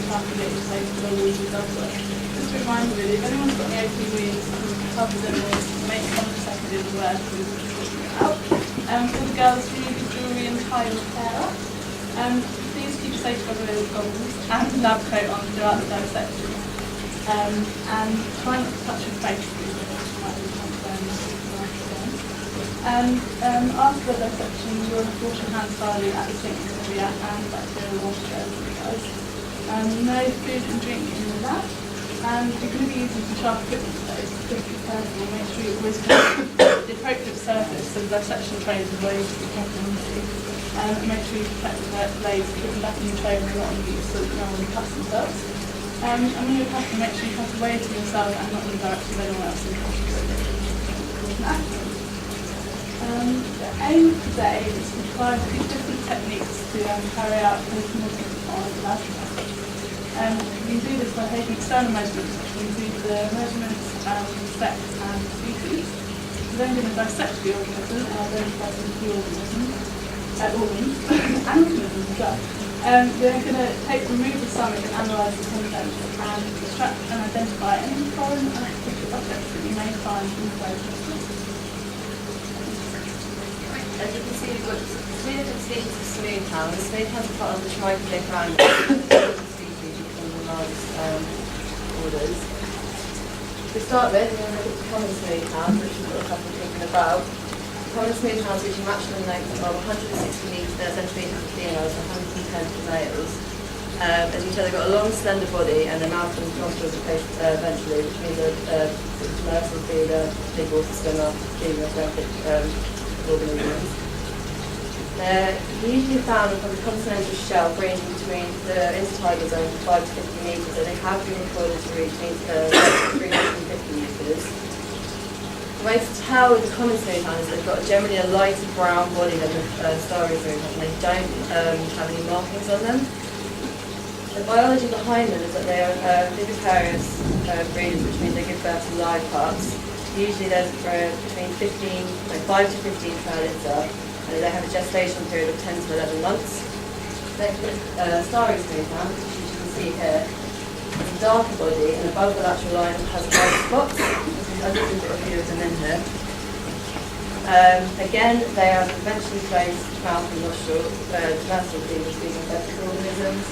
time to get safe for the week as well. Just a reminder really, if anyone's got any OPVs, cover them or make contact seconded aware to sort it out. For the girls, we need jewellery and tie repair. Please keep safe cover goggles and lab coat on throughout the dissection. And try not to touch your face with it, which might be after the dissection, you will wash your hands thoroughly at the sink area and bacterial wash there for you guys. No food and drink in the lab. And you're going to be using some sharp equipment today, so just be careful. Make sure you always have the appropriate surface so the dissection tray is away to be kept into. And make sure you protect the blades, put them back in the tray when you're not on use so that no one cuts themselves. And when you're cutting, make sure you cut away to yourself and not in the direction of anyone else in the hospital. The aim of today is to try a few different techniques to carry out post-mortem on the lab. You do this by taking external measurements, which include the measurements, sex and species. We're then going to dissect the organism and identify some key organisms, organs, and organisms as well. We're going to remove the stomach and analyse the contents and extract and identify any foreign and artificial objects that you may find in the process. As you can see, we've got two different species of smoothhounds. Smoothhounds are part of the tripelic family. Orders. To start with, we're going to look at the common smoothhounds, which we've got a couple thinking about. The common smoothhounds, which are maximum length of 160 centimetres for females and 110 for males. As you can tell, they've got a long, slender body, and their mouth and nostrils are placed ventrally, which means that nurse will feed a big water swimmer, feeding a organisms. They're usually found on the continental shelf, ranging between the intertidal zone of 5 to 50 metres, and they have been recorded to reach 350 metres. The way to tell with the common smoothhound is they've got generally a lighter brown body than the starry smoothhound, and they don't have any markings on them. The biology behind them is that they are viviparous breeders, which means they give birth to live pups. Usually there's between 5 to 15 per litre. They have a gestation period of 10 to 11 months. Next is starry smoothhound, which you can see here. It's a darker body, and above the lateral line has white spots. I've just got a few of them in here. Again, they have eventually placed mouth and nostril, domestic breeders, these are vertical organisms.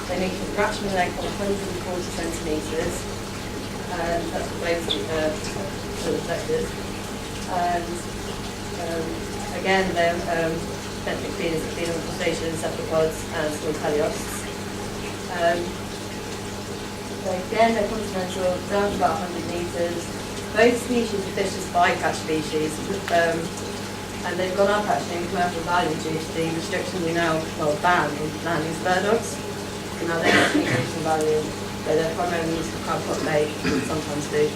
They need a maximum length of 140 centimetres, and that's what basically reflected. And again, they're benthic feeders that feed on crustaceans, cephalopods, and small teleosts. Again, they're continental, down to about 100 metres. Both species are fish as bycatch species, and they've gone up actually in commercial value due to the restrictions we now ban on landing spur dogs. So now they're actually increasing value, but they're primarily used for crab pot bait and sometimes food.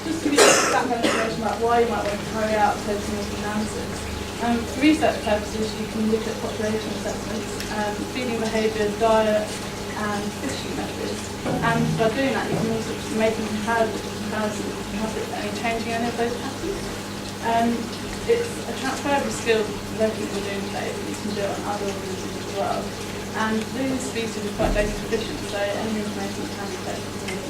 Just to give you background information about why you might want to carry out post-mortem analysis. For research purposes, you can look at population assessments, feeding behaviour, diet, and fishing methods. And by doing that, you can also make a comparison to have any changing any of those patterns. It's a transferable skill that people are doing today, but you can do it on other organisms as well. And these species are quite data efficient, so any information can be taken.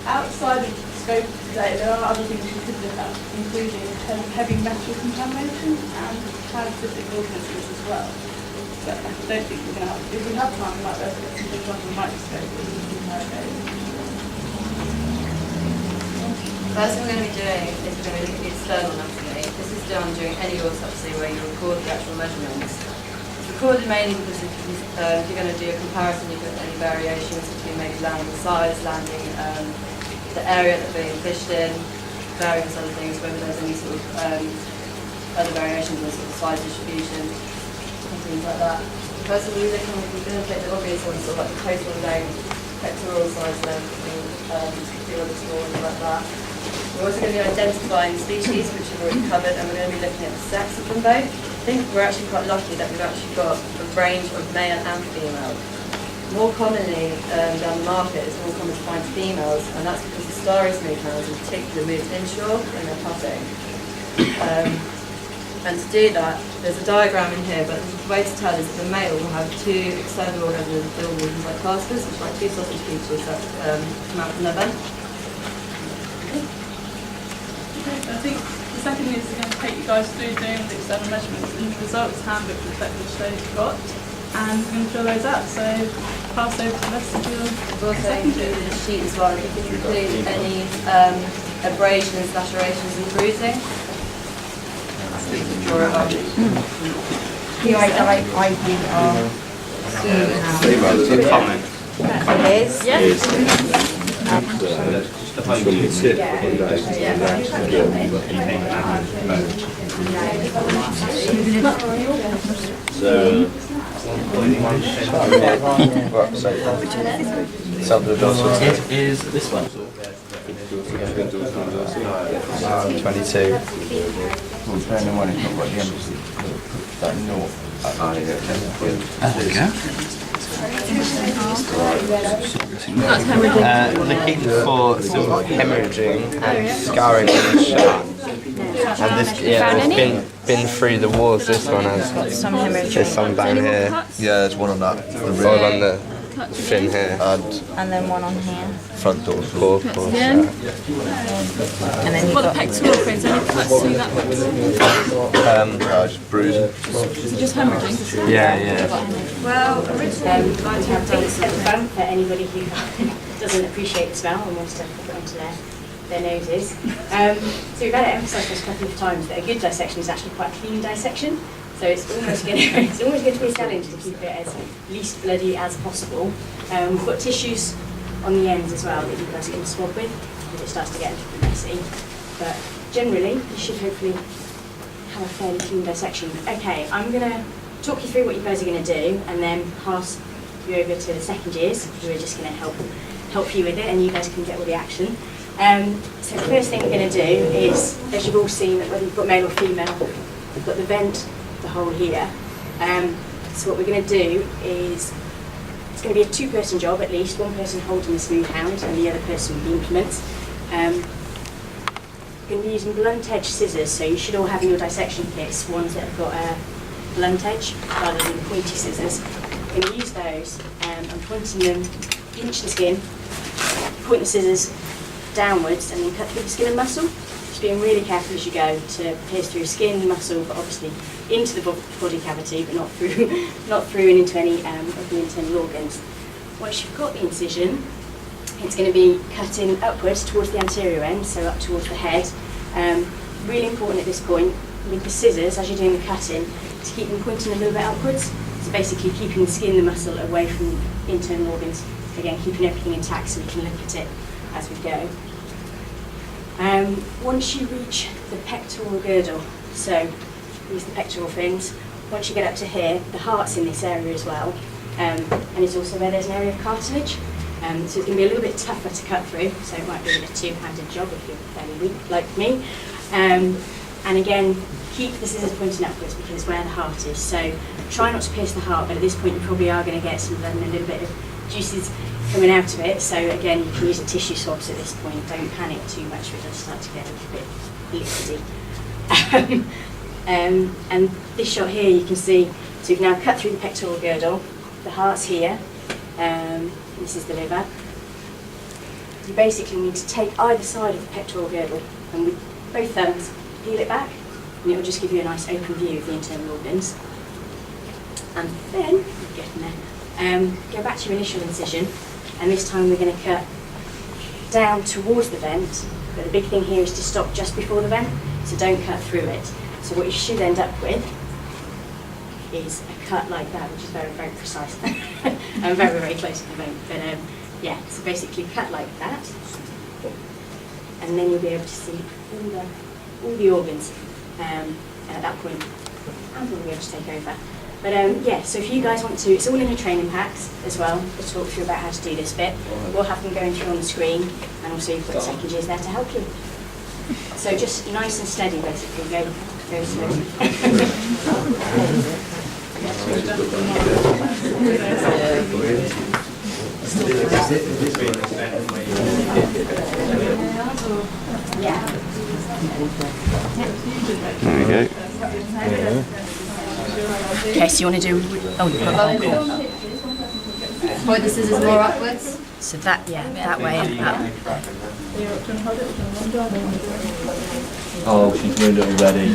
Outside of the scope of today, there are other things you could look at, including heavy metal contamination and parasitic organisms as well. But I don't think we're going to have, if we have time, we might be able to get some big ones on the microscope that we can interrogate. First thing we're going to be doing is we're going to look at the external anatomy. This is done during any autopsy where you record the actual measurements. It's recorded mainly because if you're going to do a comparison, you've got any variations between maybe landing size, landing the area that they're being fished in, various other things, whether there's any sort of other variations in sort of size distribution and things like that. First of all, we're going to take the obvious ones, sort of like the total length, pectoral size length, field score, and like that. We're also going to be identifying species, which we've already covered, and we're going to be looking at the sex of them both. I think we're actually quite lucky that we've actually got a range of male and female. More commonly down the market, it's more common to find females, and that's because the starry smoothhounds in particular move inshore when they're pupping. And to do that, there's a diagram in here, but the way to tell is that the male will have two external organs and organs like claspers, which are like two sausage pieces that come out from their vent. I think the second is going to take you guys through doing the external measurements and the results handbook which they've got, and we're going to fill those out. So pass over to the rest of your We've also second included year. a sheet as well, if you can include any abrasions, lacerations and bruising. So you can draw it on. Comment. Liz? Yes. It is this one. 22. Well, depending on when it's not got the embassy, that north. Looking for sort of hemorrhaging and scarring on the shaft. And this, it's been through the walls. This one has Some hemorrhage. there's some down here, Yeah, there's one on that. all on the fin here, And then one on here. Front door. paw, paw. And then you've What the got pectoral fins, any cuts through that one? Just bruising. Just hemorrhaging. Yeah. Well, originally, I think it's at the front for anybody who doesn't appreciate the smell and wants to put it onto their noses. So we've had it emphasised this a couple of times that a good dissection is actually quite a clean dissection. So it's almost going to be a challenge to keep it as least bloody as possible. We've got tissues on the ends as well that you guys can swab with if it starts to get a little bit messy. But generally, you should hopefully have a fairly clean dissection. Okay, I'm going to talk you through what you guys are going to do and then pass you over to the second years who are just going to help you with it, and you guys can get all the action. So the first thing we're going to do is, as you've all seen, whether you've got male or female, we've got the vent, the hole here. So what we're going to do is, it's going to be a two-person job at least, one person holding the Smoothound and the other person with the implements. We're going to be using blunt edge scissors, so you should all have in your dissection kits ones that have got a blunt edge rather than pointy scissors. We're going to use those and pointing them, pinch the skin, point the scissors downwards and then cut through the skin and muscle. Just being really careful as you go to pierce through skin, muscle, but obviously into the body cavity, but not through and into any of the internal organs. Once you've got the incision, it's going to be cutting upwards towards the anterior end, so up towards the head. Really important at this point with the scissors, as you're doing the cutting, to keep them pointing a little bit upwards. So basically keeping the skin, the muscle away from internal organs. Again, keeping everything intact so we can look at it as we go. Once you reach the pectoral girdle, so these are the pectoral fins, once you get up to here, the heart's in this area as well, and it's also where there's an area of cartilage. So it's going to be a little bit tougher to cut through, so it might be a two-handed job if you're fairly weak like me. And again, keep the scissors pointing upwards because it's where the heart is. So try not to pierce the heart, but at this point you probably are going to get some blood and a little bit of juices coming out of it. So again, you can use a tissue swabs at this point. Don't panic too much, it does start to get a little bit liquidy. And this shot here, you can see, so you've now cut through the pectoral girdle. The heart's here. This is the liver. You basically need to take either side of the pectoral girdle and with both thumbs peel it back, and it will just give you a nice open view of the internal organs. And then, getting there, go back to your initial incision, and this time we're going to cut down towards the vent, but the big thing here is to stop just before the vent, so don't cut through it. So what you should end up with is a cut like that, which is very, very precise and very, very close to the vent. But yeah, so basically cut like that, and then you'll be able to see all the organs. And at that point, Amber will be able to take over. But yeah, so if you guys want to, it's all in your training packs as well. We'll talk through about how to do this bit. We'll have them going through on the screen, and also you've got second years there to help you. So just nice and steady, basically. Go slowly. Yeah. There we go. Okay, so you want to do... Oh, you've got the whole cord. Point the scissors more upwards. So that, yeah, that way and that. Oh, she's ruined it already.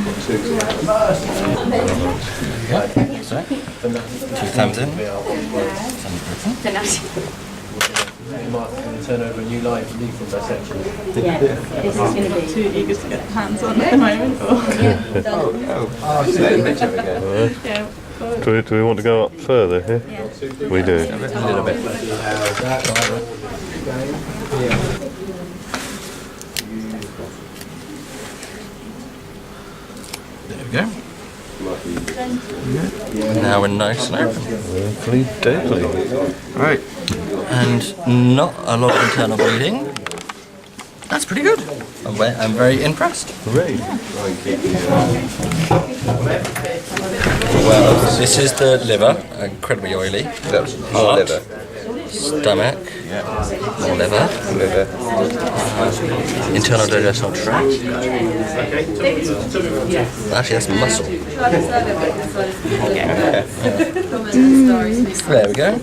Two times in. You might turn over a new line for lethal dissection. Yeah, this is going to be... Too eager to get hands on at the moment. Or yeah. Do we want to go up further here? Yeah. We do. A little bit. There we go. Now we're nice and open. Lovely, deadly. Right. And not a lot of internal bleeding. That's pretty good. I'm very impressed. Hooray. Well, this is the liver, incredibly oily. That's more Heart, liver. stomach, more liver, Liver. internal digestional tract. Actually, that's muscle. There we go.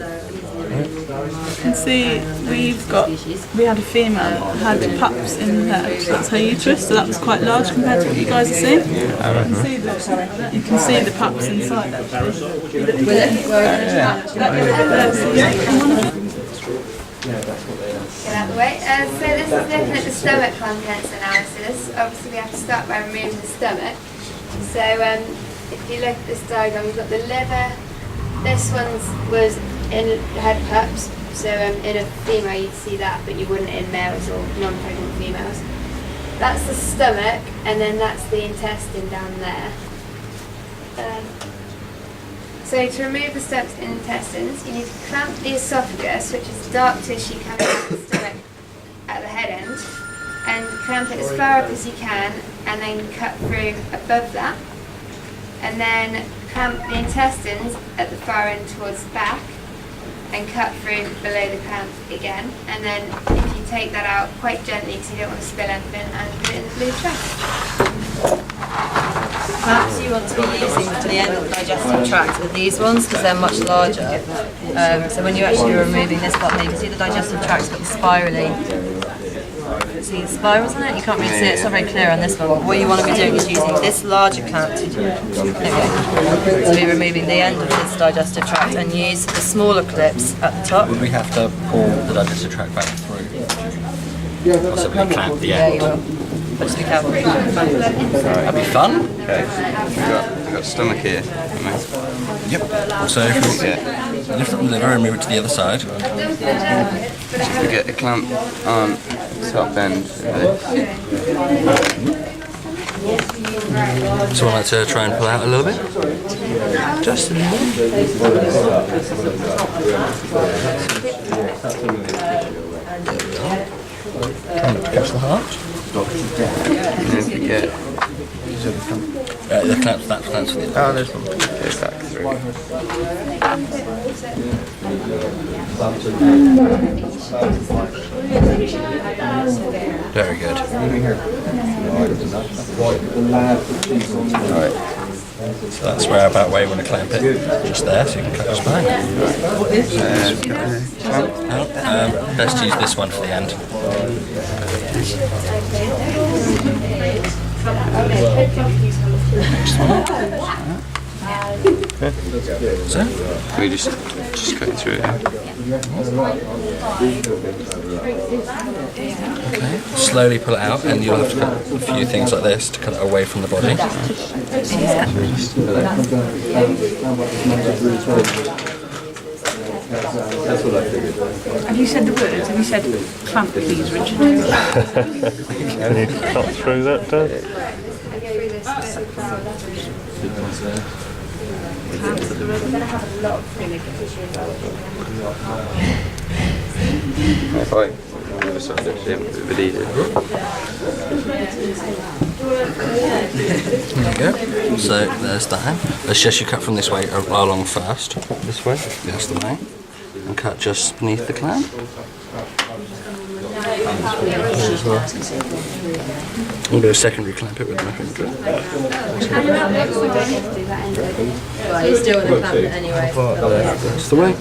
See, we had a female that had pups in that's her uterus, so that was quite large compared to what you guys are seeing. You can see the pups inside actually. Get out of the way. So this is looking at the stomach contents analysis. Obviously we have to start by removing the stomach. So if you look at this diagram, we've got the liver. This one had pups. So in a female you'd see that, but you wouldn't in males or non-pregnant females. That's the stomach, and then that's the intestine down there. So to remove the stomach and intestines, you need to clamp the esophagus, which is dark tissue coming out of the stomach at the head end, and clamp it as far up as you can, and then cut through above that. And then clamp the intestines at the far end towards the back, and cut through below the clamp again. And then if you take that out quite gently, because you don't want to spill anything, and put it in the blue tray. Clamps you want to be using to the end of the digestive tract are these ones, because they're much larger. So when you're actually removing this part here, you can see the digestive tract's got the spirally. See the spirals in it? You can't really see it, it's not very clear on this one. But what you want to be doing is using this larger clamp to be removing the end of this digestive tract, and use the smaller clips at the top. Would we have to pull the digestive tract back through? Possibly clamp the Yeah, end? you will. But just be careful. That'd be fun. Okay. We've got stomach here. Yep. So if we lift up the liver and move it to the other side. We get a clamp on top end. Someone like to try and pull out a little bit? Just a little bit. Catch the heart. And then we get The clamps, that clamps for the oh, there's one. Go back through. Very good. Right. So that's about where you want to clamp it. Just there, so you can cut your spine. Best to use this one for the end. Next one. So, We just cut it through it. okay. Slowly pull it out, and you'll have to cut a few things like this to cut it away from the body. Have you said the words? Have you said clamp please, Richard? Can you cut through that, Dan? If I never saw this, it would eat it. There you go. So there's that. Let's just you cut from this way along first. This way? That's the way. And cut just beneath the clamp. We'll do a secondary clamp it with them, I think. Well, you still want to clamp it anyway. That's the way.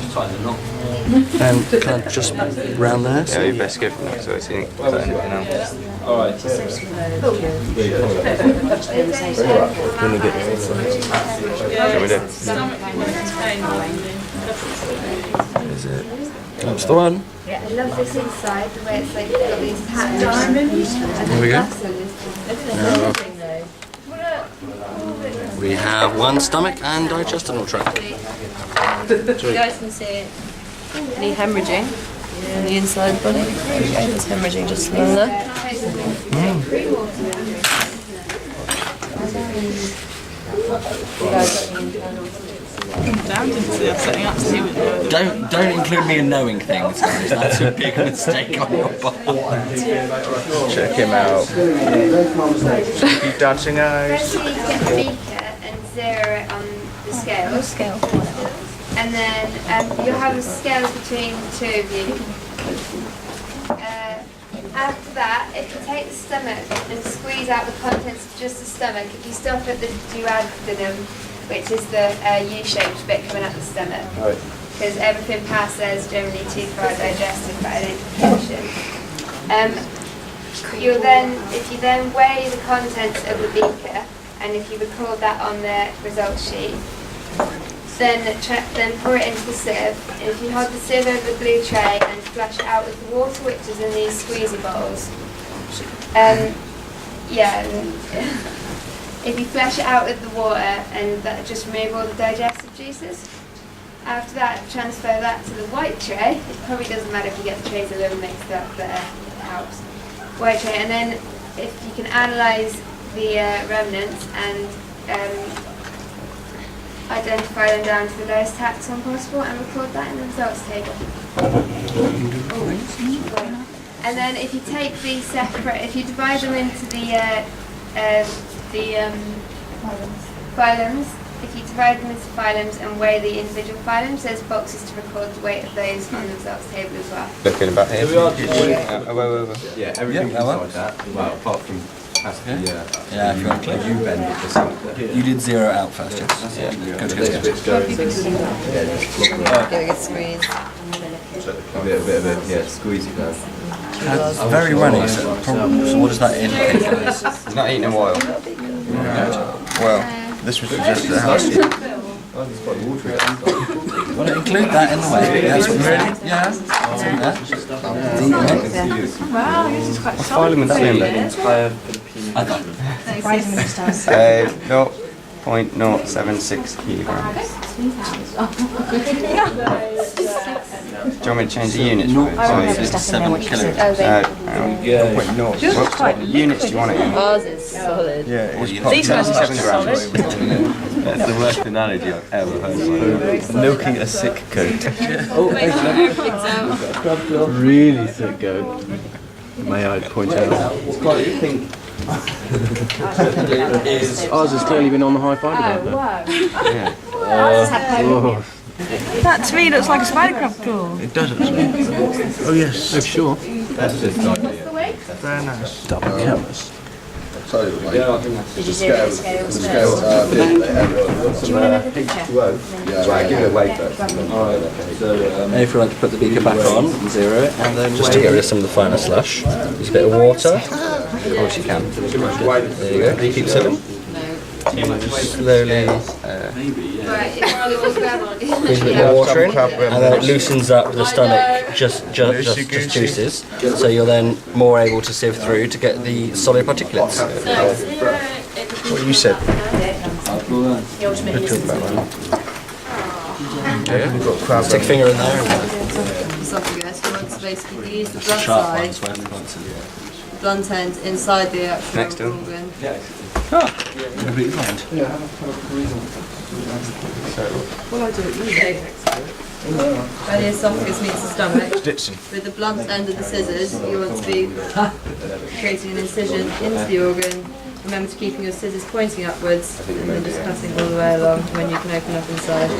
And clamp just round there. Yeah, you best go for that, so I think anything else. When we get Can we do? is it? That's the one. I love this inside, the way it's like got these patterns. There we go. We have one stomach and digestional tract. You guys can see it. Any hemorrhaging on the inside of the body? There's hemorrhaging just along there. Don't include me in knowing things, guys. That's a big mistake on your part. Check him out. Keep dancing eyes. First you get the beaker and zero it on the scale. And then you'll have a scale between the two of you. After that, if you take the stomach and squeeze out the contents of just the stomach, if you stop at the duodenum, which is the U-shaped bit coming out the stomach, because everything past there is generally too far digested by identification. If you then weigh the contents of the beaker, and if you record that on the results sheet, then pour it into the sieve. And if you hold the sieve over the blue tray and flush it out with the water, which is in these squeezy bottles, if you flush it out with the water and that just remove all the digestive juices. After that, transfer that to the white tray. It probably doesn't matter if you get the trays a little mixed up, but it helps. White tray, and then if you can analyse the remnants and identify them down to the lowest taxon possible and record that in the results table. And then if you take these separate, if you divide them into the phylums, if you divide them into phylums and weigh the individual phylums, there's boxes to record the weight of those on the results table as well. Looking about here. Yeah, everything inside that. Well, apart from Yeah, if you want to click. You did zero out first, yes? Yeah. Good. Give it a squeeze. A bit of a squeezy down. It's very runny, so what does that indicate, guys? He's not eating a while. Well, this was just the house. Want to include that in the way? That's what really? Yeah. Wow, yours is quite What phylum would that be in there? I thought. 0.076 kilograms. Do you want me to change the units? No, 0.57 kilograms. What units do you want it in? Ours is solid. Yeah, it's These guys are 7 grams. That's the worst analogy I've ever heard. Milking a sick goat. Really thick goat, may I point out. Ours has clearly been on the high fibre though. That to me looks like a spider crab claw. It does actually. Oh yes. Oh sure. That's just an idea. Very nice. Double cameras. Did you zero the scales first? Do you want another picture? Right, give it away first. And if you like to put the beaker back on, zero it, and then just to get rid of some of the finer slush, use a bit of water. Of course you can. There you go. Keep sipping. Slowly. Right, it's There's a bit more water in, and then it loosens up the stomach, just juices, so you're then more able to sieve through to get the solid particulates. What you said. Stick finger in there. Esophagus, you want to basically use the blunt Sharp side, ones, where the blunts are. blunt end inside the actual Next to him. organ. Completely blind. Where the esophagus meets the stomach, with the blunt end of the scissors, you want to be creating an incision into the organ. Remember to keeping your scissors pointing upwards, and then just cutting all the way along when you can open up inside.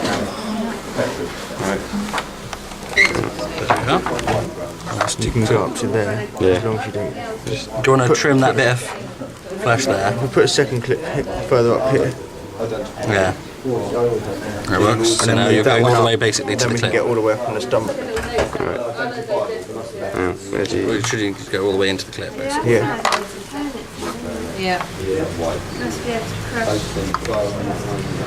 You can go up to there. Yeah. As long as you don't. Just Do you want to trim that bit of flesh there? we'll put a second clip further up here. Yeah. It works. So then now with you're that going one all the up, way basically to Then the we can clip. get all the way up on the stomach. Oh, where do Well, you? you should go all the way into the clip basically. Yeah. Yeah. Must be able to crush. These gloves are amazing.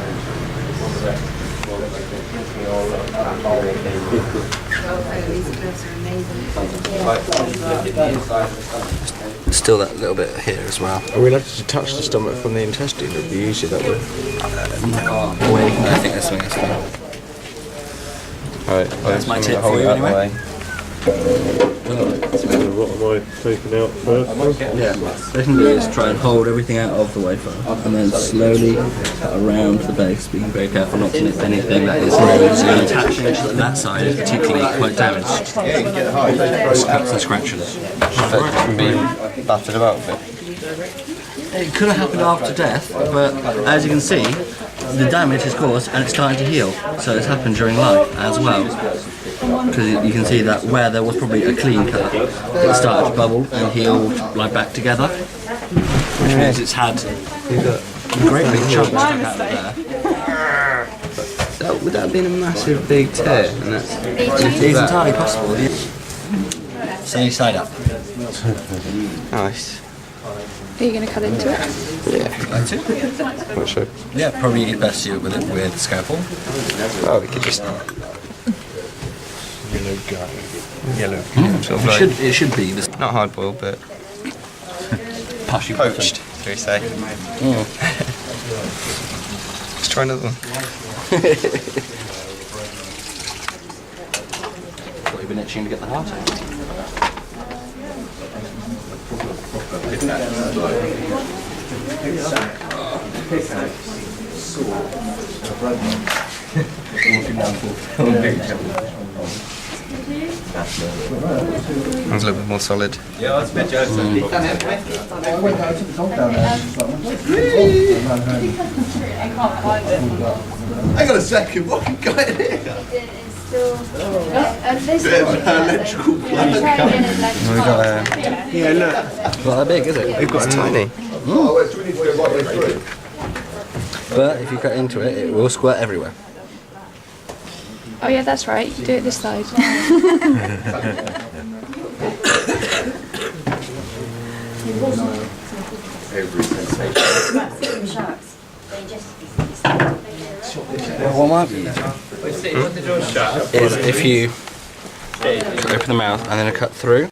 Still that little bit here as well. Are we allowed to touch the stomach from the intestine? It would be easier that way. I think there's something else. Right, That's my tip for you anyway. What am I taking out first? Yeah. What you can do is try and hold everything out of the wafer and then slowly cut around the base, being very careful not to nip anything that is attaching to that side is particularly quite damaged. Cuts and scratches. That can be battered about a bit. It could have happened after death, but as you can see, the damage is caused and it's starting to heal. So it's happened during life as well. Because you can see that where there was probably a clean cut, it started to bubble and healed like back together. Which means it's had a great big chunk stuck out of there. Would that have been a massive big tear? And that's It is entirely possible. Say side up. nice. Are you going to cut into it? Yeah. Like to? Not sure. Yeah, probably best to do it with scalpel. Oh, we could just. Yellow. Sort of like, It should be this. not hard boiled, but Poached. poached, do we say? Let's try another one. What, you've been itching to get the heart out? One's a little bit more solid. Hang on a second, what have you got in here? Electrical plug. We got Yeah, look. Not that big, is it? we've got a tiny. Oh, do we need to go right way through? But if you cut into it, it will squirt everywhere. Oh yeah, that's right. Do it this side. What might be is if you open the mouth and then a cut through,